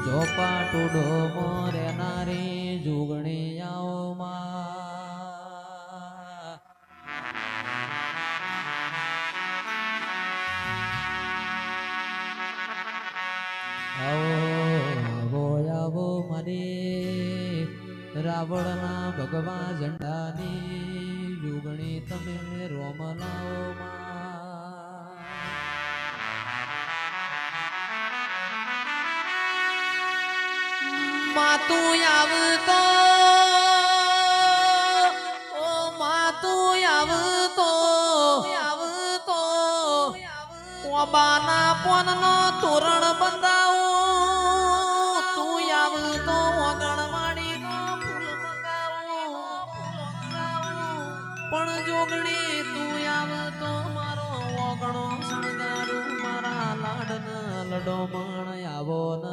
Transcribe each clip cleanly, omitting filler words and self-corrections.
ચોપા ટુડો મોરે નારી જુગણી આવો માં આવો આવો મારી રાવણના ભગવા ઝંડાની જુગણી તમે રોમ લાવો માતું આવતો ઓ માતું આવતો આવતો ઓબાના પોનનો તોરણ બંધાવો તું આવતો ઓગણવાડી નો ફૂલ મંગાવો પણ જોગણી તું આવતો મારો ઓગણો શણગારું મારા લાડન લડો મણ આવો ન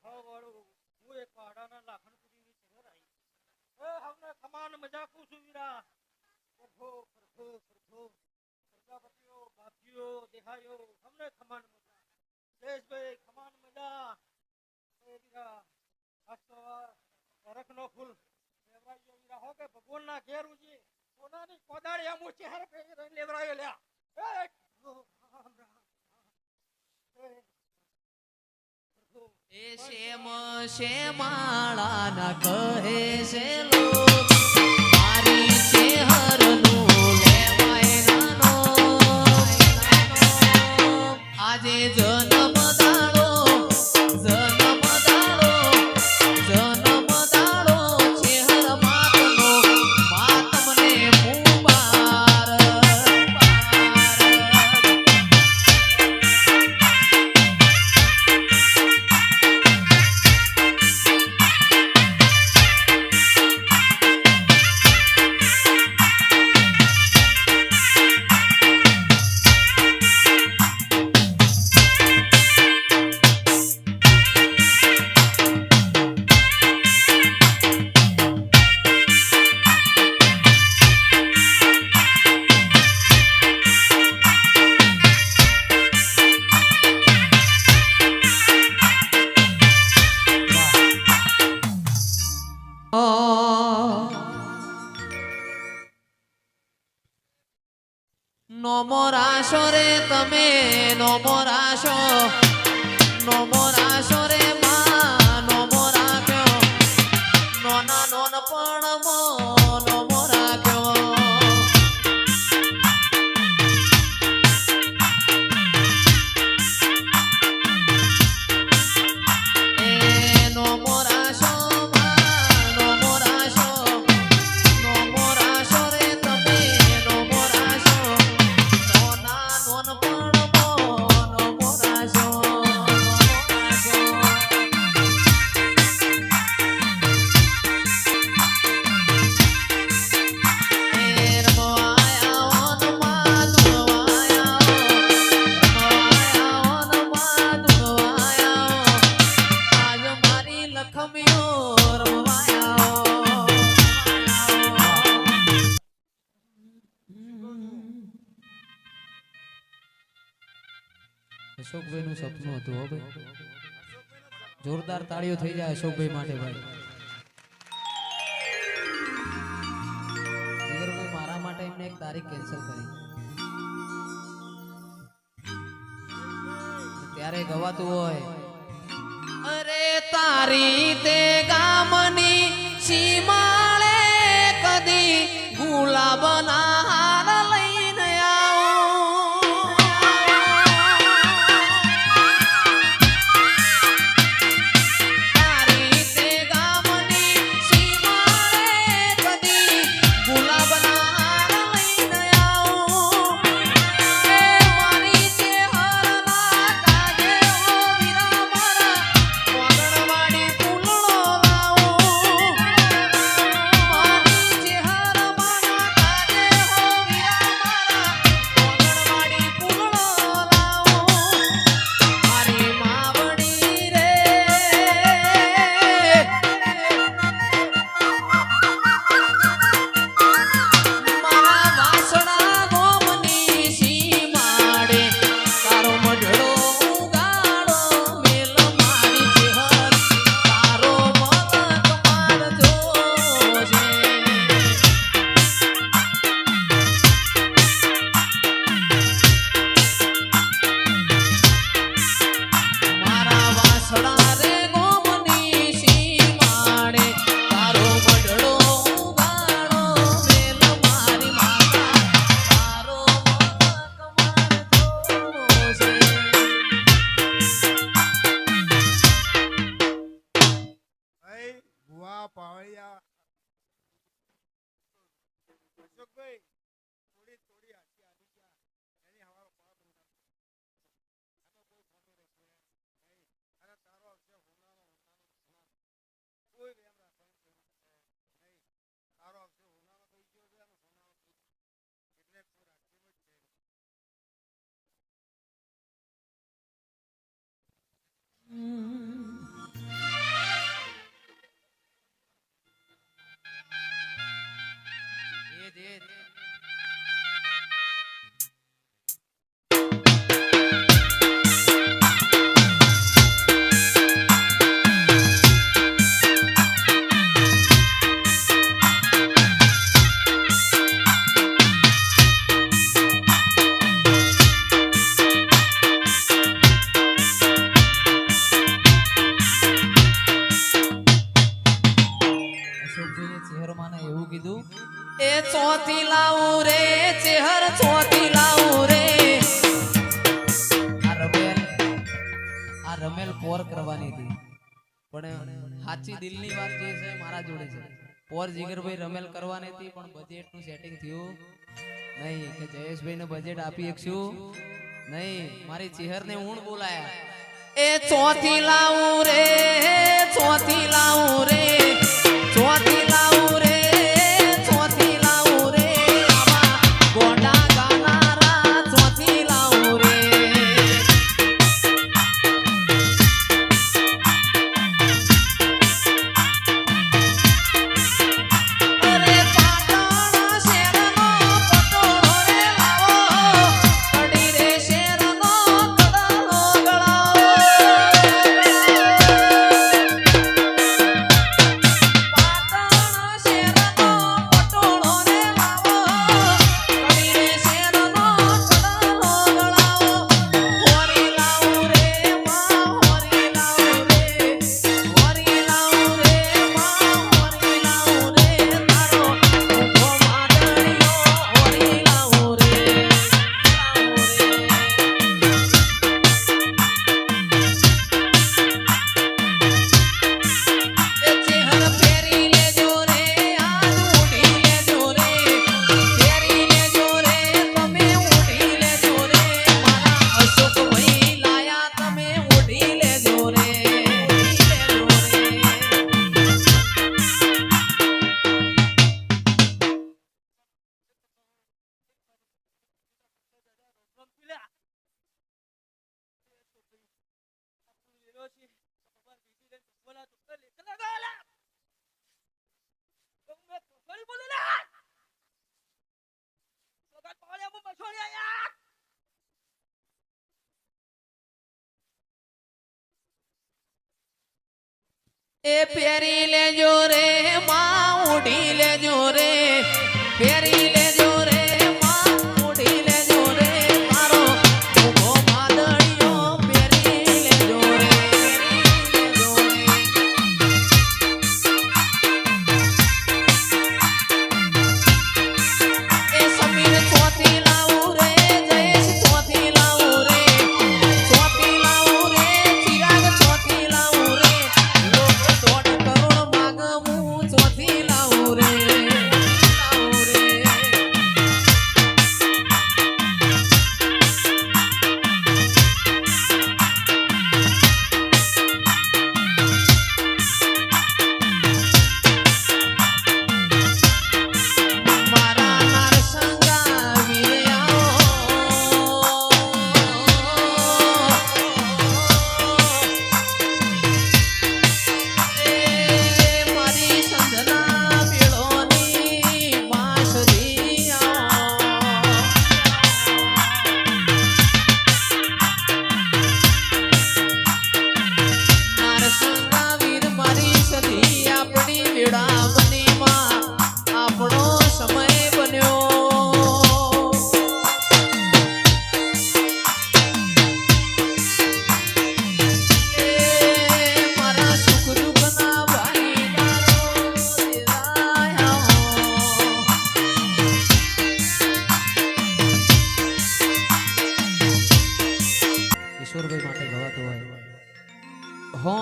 વાળું હું એક પહાડાના લાખણ પૂરી શહેર આવી હમને ખમાન મજાકું છું વીરા પ્રભુ પ્રભુ પ્રભુ પ્રજાપતિઓ બાપજીઓ દેહાયો હમને ખમાન મજા જયેશભાઈ ખમાન મજા એ વીરા આજ તો રખનો ફૂલ લેવરાયો વીરા હો કે ભગવાનના ઘેર ઉજી સોનાની કોદાળી આમુ ચહેર પે લેવરાયો લ્યા એ રામ રામ એ શેમ શેમાળા ના કહે છે લોક મારી ચેહરનું લેવાય નાનો આજે જન્મ દાડો ચેહર માતનો માતમને મુબારક નોમો રાશો રે તમે નોમો રાશો રે માં નોમો રાખ્યો નોના નોન પણ નોમો રાખ્યો એ નોમો રાશો માં નોમો રાશો રે તમે નોમો રાશો નોના નોન પણ નોમો રાશો અશોકભાઈ નું સપનું હતું હો ભાઈ જોરદાર તાળીઓ થઈ જાય અશોકભાઈ માટે ભાઈ જીગરભાઈ મારા માટે એમને એક તારીખ કેન્સલ કરી ત્યારે ગવાતું હોય અરે તારી તે ગામની સીમાળે કદી ગુલાબના હાર લઈને આવું તારી તે ગામની સીમાળે કદી ગુલાબના હાર લઈને આવું એ મારી ચેહરના કાગે ઓ વીરા મારા વાગણવાડી ફૂલડો લાવું મારી ચેહરમાં કાગે ઓ ચોથી લાવું રે ચેહર ચોથી લાવું રે આ રમેલ પોર કરવાની હતી પણ સાચી દિલની વાત જે છે મારા જોડે છે પોર જીગરભાઈ રમેલ કરવાની હતી પણ બજેટનું સેટિંગ થયું નહીં કે જયેશભાઈને બજેટ આપી શકશું નહીં મારી ચેહરને ઊણ બોલાયા એ ચોથી લાવું રે ચોથી લાવું રે ચોથી લાવું રે ચોથી લાવું રે આવા ગોડા ગાનારા ચોથી લાવું રે અરે પાટણ શેરનો પટોળો રે લાવો કડી રે શેરનો કડાલો ગળાવો પાટણ શેરનો પટોળો રે લાવો કડી રે શેરનો કડાલો ગળાવો હોરી લાવું રે માં હોરી લાવું રે હોરી લાવું રે માં હોરી લાવું રે તારો ઉભો માદળિયો હોરી લાવું રે એ ચેહર ફેરી લેજો રે આજ ઉડી લેજો રે ફેરી લેજો રે તમે ઉડી લેજો રે મારા અશોક ભાઈ લાયા તમે ઉડી લેજો રે રમપીલા વિરોશી ભગવાન બીજી લે બોલા તો લે કલા ગાલા તમે ફરી બોલે લે સગા પાળ્યા મો મછોડ્યા યાર એ ફેરી લેજો રે માં ઉડી લેજો રે ફેરી લેજો રે માં ઉડી લેજો રે મારો ઉભો માદળિયો ફેરી લેજો રે ફેરી લેજો રે એ સમીર ચોથી લાવું રે જયેશ ચોથી લાવું રે ચોથી લાવું રે ચિરાગ ચોથી લાવું રે લોક 1.5 કરોડ માગવું ચોથી લાવું રે લાવું રે મારા નરસંગા વીર્યાઓ મારી સંધના પીળોની નરસંગા વીર મારી સધી આપણી વેળાવની માં આપણો સમય બન્યો એ મારા સુખ દુઃખના ભાગીદારો દેરાયા ઈશ્વરભાઈ માટે ગવાતું હોય હો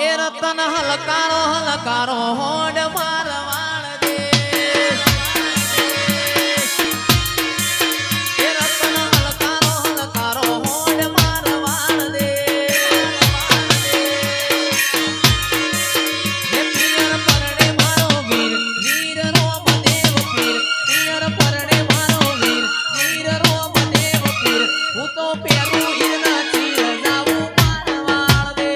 એ રતન હલકારો હલકારો હોડ મારવાડ દે એ રતન હલકારો હલકારો હોડ મારવાડ દે હે પિયર પરણે મારો વીર વીર રોમદેવ પીર પિયર પરણે મારો વીર વીર રોમદેવ પીર હું તો પેરું ઈરના ચીર જાવું મારવાડ દે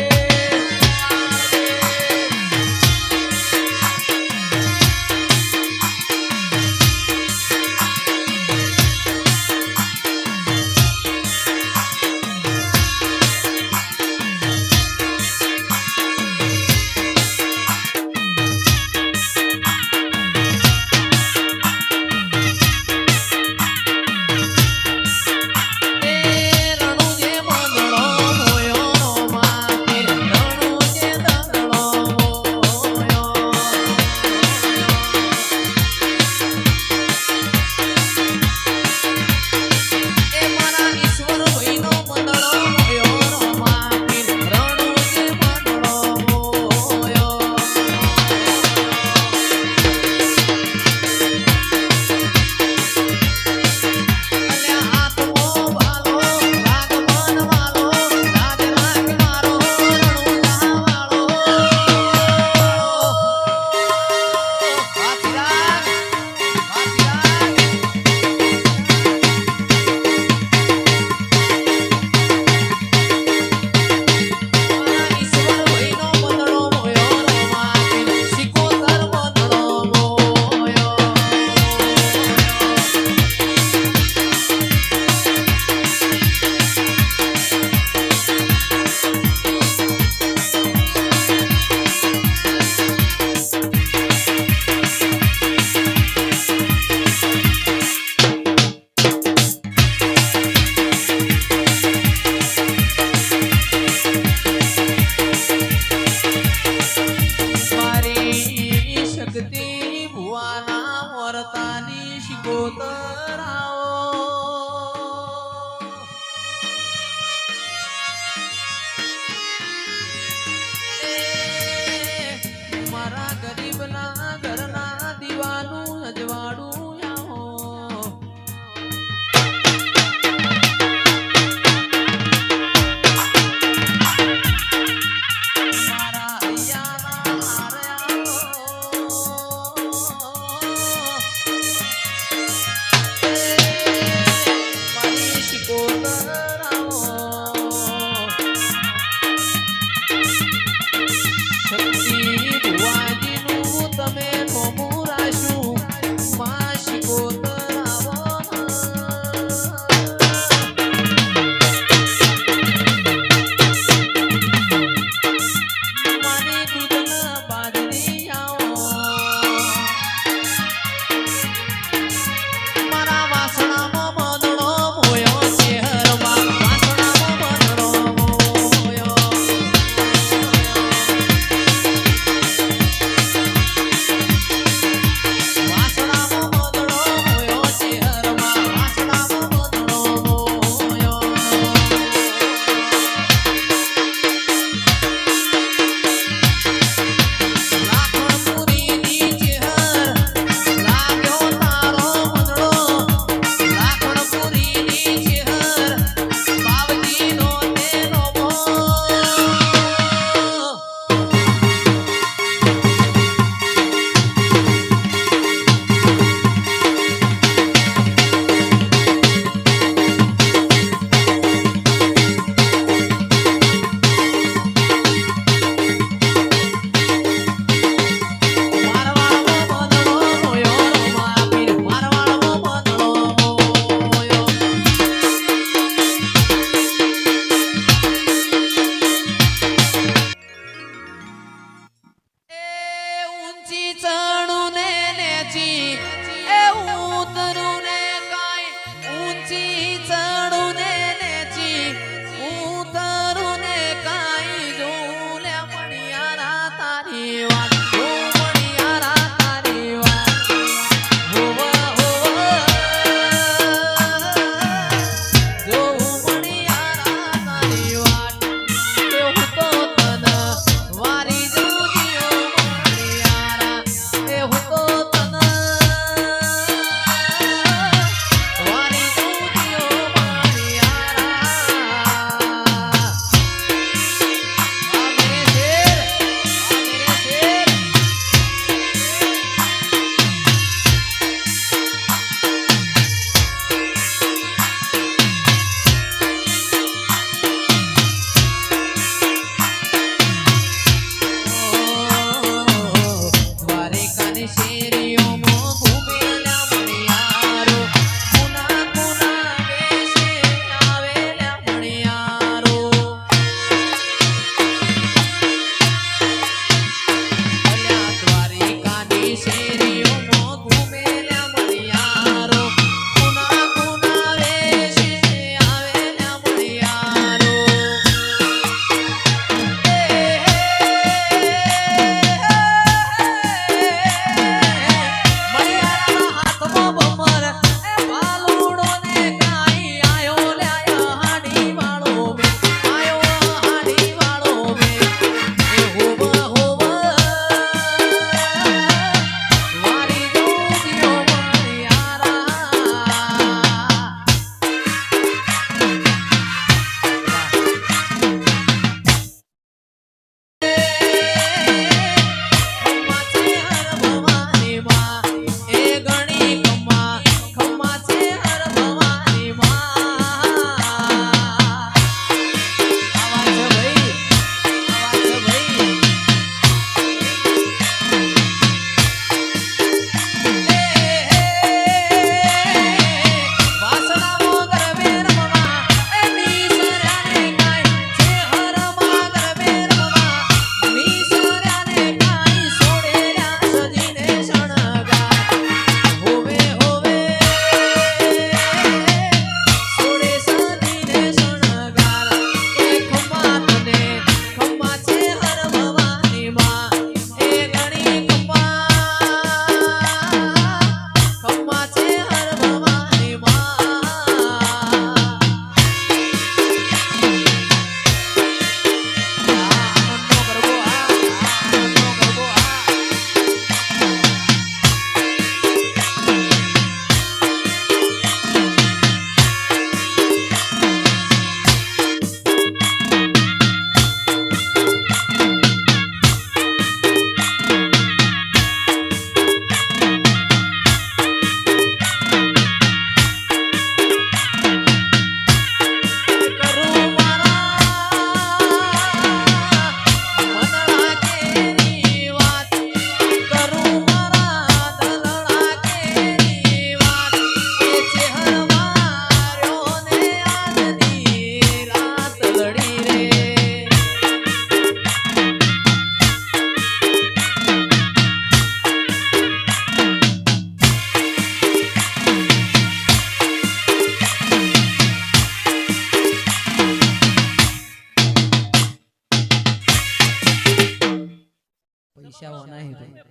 પૈસા હોના હે ભાઈ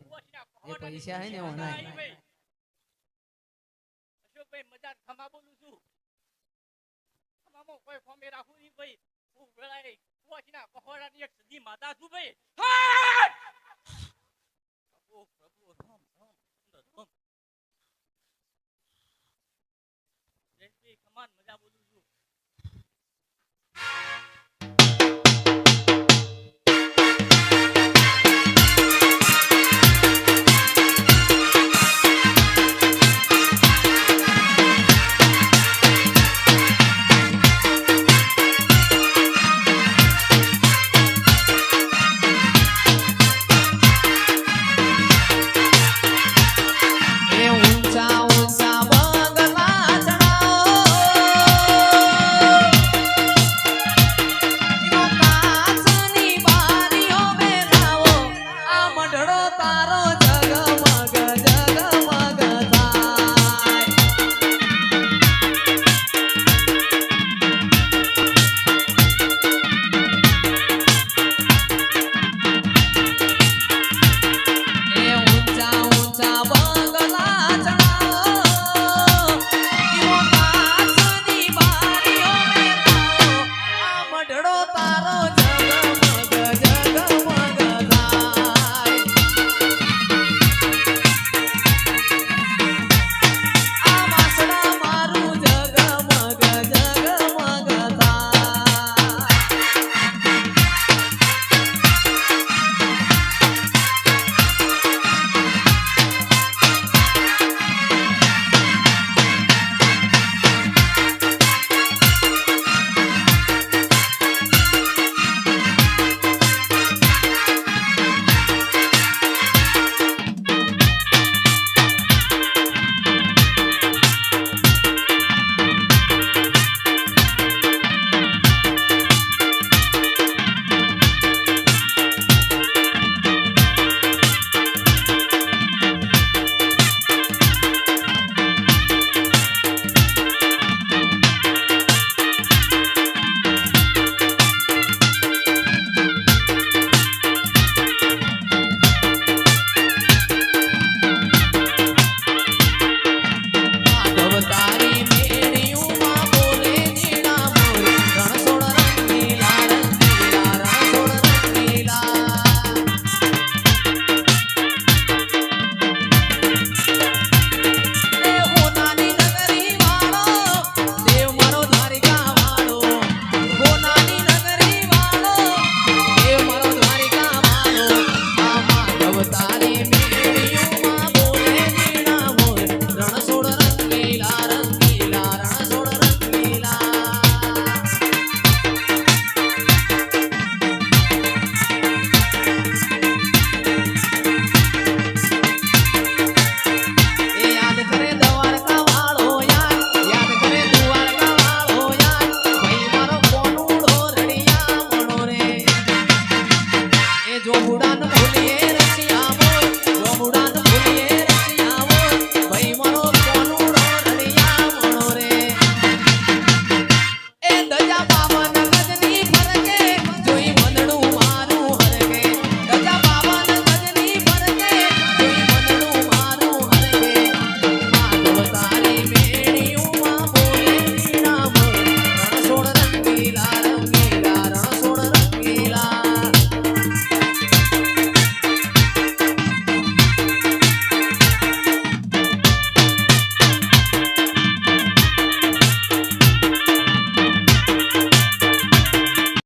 જે પૈસા હે ને હોના હે અશોકભાઈ મજા ખમા બોલું છું ખમામાં કોઈ ફોમે રાખું નહીં ભાઈ હું વેળાએ પોચના પહોળાની એક સદી માતા છું ભાઈ પ્રભુ પ્રભુ રામ રામ રામ જયશ્રી ખમાન મજા બોલું છું